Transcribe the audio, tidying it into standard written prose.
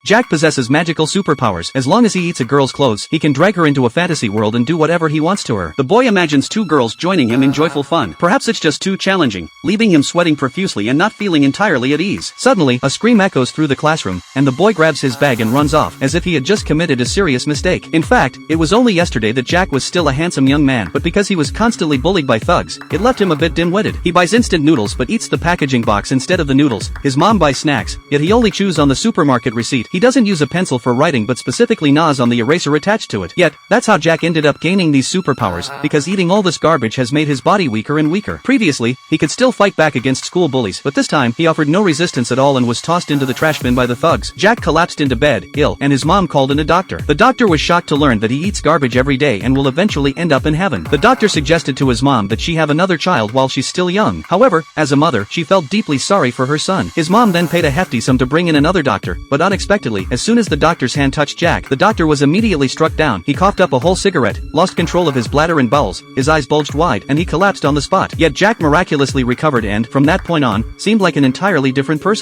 Jack possesses magical superpowers. As long as he eats a girl's clothes, he can drag her into a fantasy world and do whatever he wants to her. The boy imagines two girls joining him in joyful fun. Perhaps it's just too challenging, leaving him sweating profusely and not feeling entirely at ease. Suddenly, a scream echoes through the classroom, and the boy grabs his bag and runs off, as if he had just committed a serious mistake. In fact, it was only yesterday that Jack was still a handsome young man, but because he was constantly bullied by thugs, it left him a bit dim-witted. He buys instant noodles but eats the packaging box instead of the noodles. His mom buys snacks, yet he only chews on the supermarket receipt. He doesn't use a pencil for writing but specifically gnaws on the eraser attached to it. Yet, that's how Jack ended up gaining these superpowers, because eating all this garbage has made his body weaker and weaker. Previously, he could still fight back against school bullies, but this time, he offered no resistance at all and was tossed into the trash bin by the thugs. Jack collapsed into bed, ill, and his mom called in a doctor. The doctor was shocked to learn that he eats garbage every day and will eventually end up in heaven. The doctor suggested to his mom that she have another child while she's still young. However, as a mother, she felt deeply sorry for her son. His mom then paid a hefty sum to bring in another doctor, but unexpectedly, as soon as the doctor's hand touched Jack, the doctor was immediately struck down. He coughed up a whole cigarette, lost control of his bladder and bowels, his eyes bulged wide, and he collapsed on the spot. Yet Jack miraculously recovered and, from that point on, seemed like an entirely different person.